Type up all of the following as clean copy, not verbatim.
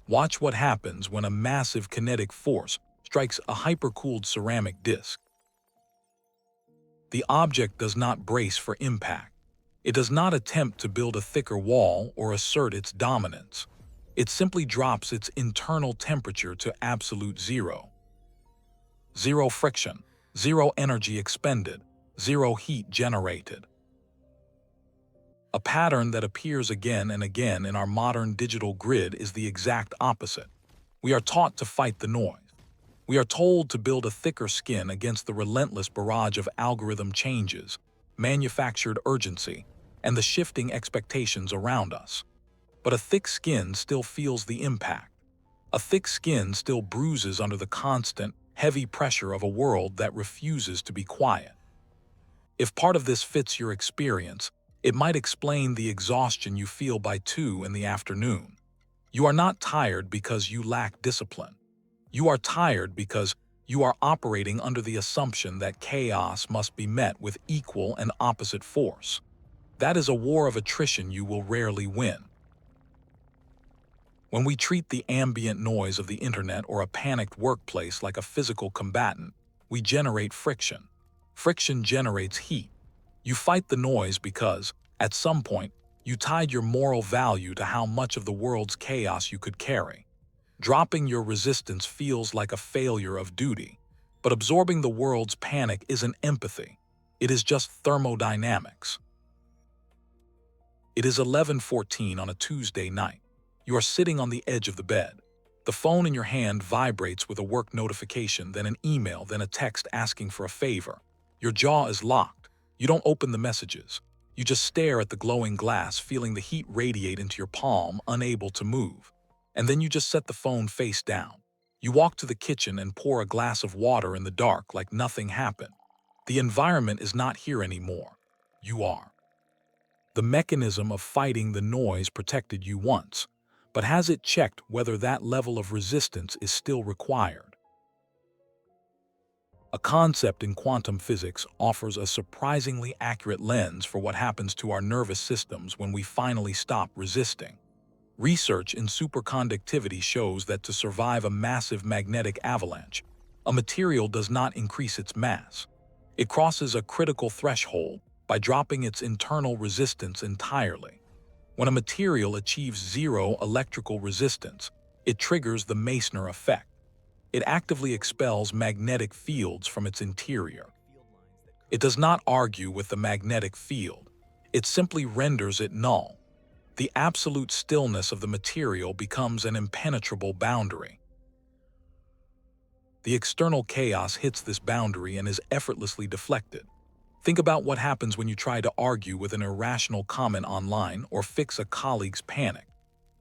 Watch what happens when a massive kinetic force strikes a hypercooled ceramic disc. The object does not brace for impact. It does not attempt to build a thicker wall or assert its dominance. It simply drops its internal temperature to absolute zero. Zero friction, zero energy expended, zero heat generated. A pattern that appears again and again in our modern digital grid is the exact opposite. We are taught to fight the noise. We are told to build a thicker skin against the relentless barrage of algorithm changes, manufactured urgency, and the shifting expectations around us. But a thick skin still feels the impact. A thick skin still bruises under the constant, heavy pressure of a world that refuses to be quiet. If part of this fits your experience, it might explain the exhaustion you feel by 2 in the afternoon. You are not tired because you lack discipline. You are tired because you are operating under the assumption that chaos must be met with equal and opposite force. That is a war of attrition you will rarely win. When we treat the ambient noise of the internet or a panicked workplace like a physical combatant, we generate friction. Friction generates heat. You fight the noise because, at some point, you tied your moral value to how much of the world's chaos you could carry. Dropping your resistance feels like a failure of duty, but absorbing the world's panic isn't empathy. It is just thermodynamics. It is 11:14 on a Tuesday night. You are sitting on the edge of the bed. The phone in your hand vibrates with a work notification, then an email, then a text asking for a favor. Your jaw is locked. You don't open the messages. You just stare at the glowing glass, feeling the heat radiate into your palm, unable to move. And then you just set the phone face down. You walk to the kitchen and pour a glass of water in the dark like nothing happened. The environment is not here anymore. You are. The mechanism of fighting the noise protected you once, but has it checked whether that level of resistance is still required? A concept in quantum physics offers a surprisingly accurate lens for what happens to our nervous systems when we finally stop resisting. Research in superconductivity shows that to survive a massive magnetic avalanche, a material does not increase its mass. It crosses a critical threshold by dropping its internal resistance entirely. When a material achieves zero electrical resistance, it triggers the Meissner Effect. It actively expels magnetic fields from its interior. It does not argue with the magnetic field. It simply renders it null. The absolute stillness of the material becomes an impenetrable boundary. The external chaos hits this boundary and is effortlessly deflected. Think about what happens when you try to argue with an irrational comment online or fix a colleague's panic.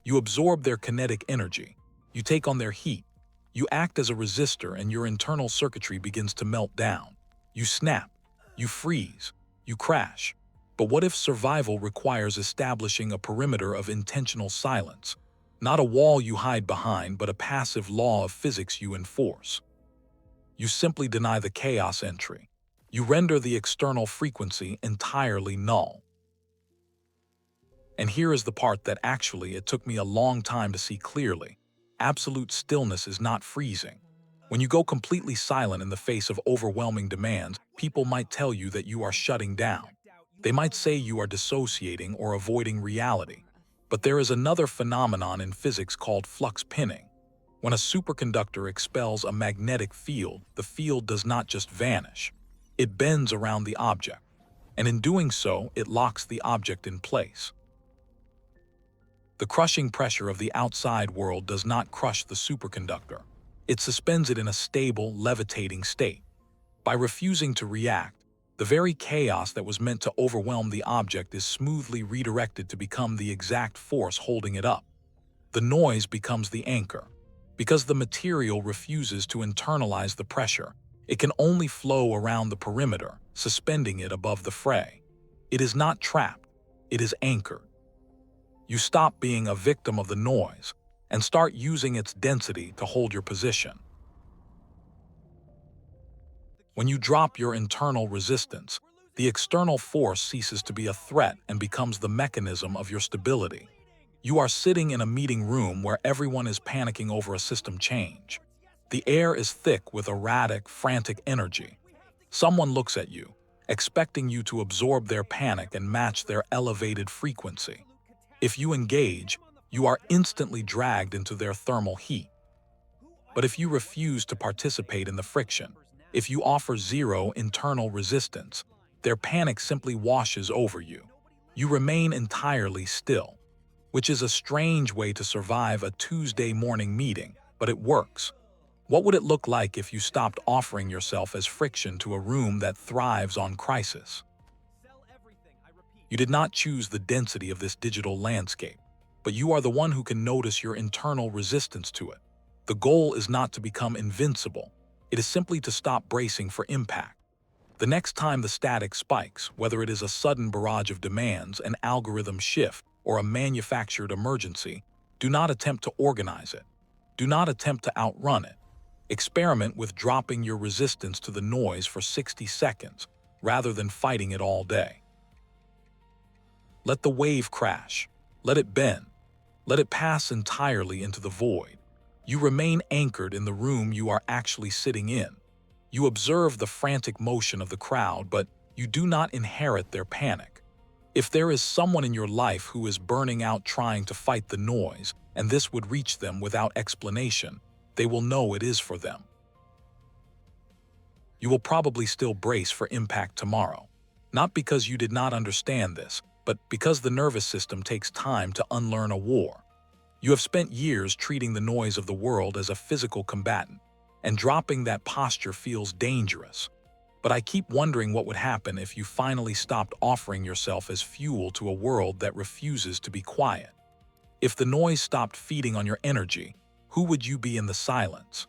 You absorb their kinetic energy. You take on their heat. You act as a resistor and your internal circuitry begins to melt down. You snap. You freeze. You crash. But what if survival requires establishing a perimeter of intentional silence? Not a wall you hide behind, but a passive law of physics you enforce. You simply deny the chaos entry. You render the external frequency entirely null. And here is the part that actually it took me a long time to see clearly. Absolute stillness is not freezing. When you go completely silent in the face of overwhelming demands, people might tell you that you are shutting down. They might say you are dissociating or avoiding reality. But there is another phenomenon in physics called flux pinning. When a superconductor expels a magnetic field, the field does not just vanish. It bends around the object, and in doing so, it locks the object in place. The crushing pressure of the outside world does not crush the superconductor. It suspends it in a stable, levitating state. By refusing to react, the very chaos that was meant to overwhelm the object is smoothly redirected to become the exact force holding it up. The noise becomes the anchor. Because the material refuses to internalize the pressure, it can only flow around the perimeter, suspending it above the fray. It is not trapped, it is anchored. You stop being a victim of the noise and start using its density to hold your position. When you drop your internal resistance, the external force ceases to be a threat and becomes the mechanism of your stability. You are sitting in a meeting room where everyone is panicking over a system change. The air is thick with erratic, frantic energy. Someone looks at you, expecting you to absorb their panic and match their elevated frequency. If you engage, you are instantly dragged into their thermal heat. But if you refuse to participate in the friction, if you offer zero internal resistance, their panic simply washes over you. You remain entirely still, which is a strange way to survive a Tuesday morning meeting, but it works. What would it look like if you stopped offering yourself as friction to a room that thrives on crisis? You did not choose the density of this digital landscape, but you are the one who can notice your internal resistance to it. The goal is not to become invincible. It is simply to stop bracing for impact. The next time the static spikes, whether it is a sudden barrage of demands, an algorithm shift, or a manufactured emergency, do not attempt to organize it. Do not attempt to outrun it. Experiment with dropping your resistance to the noise for 60 seconds, rather than fighting it all day. Let the wave crash. Let it bend. Let it pass entirely into the void. You remain anchored in the room you are actually sitting in. You observe the frantic motion of the crowd, but you do not inherit their panic. If there is someone in your life who is burning out trying to fight the noise, and this would reach them without explanation, they will know it is for them. You will probably still brace for impact tomorrow. Not because you did not understand this, but because the nervous system takes time to unlearn a war. You have spent years treating the noise of the world as a physical combatant, and dropping that posture feels dangerous. But I keep wondering what would happen if you finally stopped offering yourself as fuel to a world that refuses to be quiet. If the noise stopped feeding on your energy, who would you be in the silence?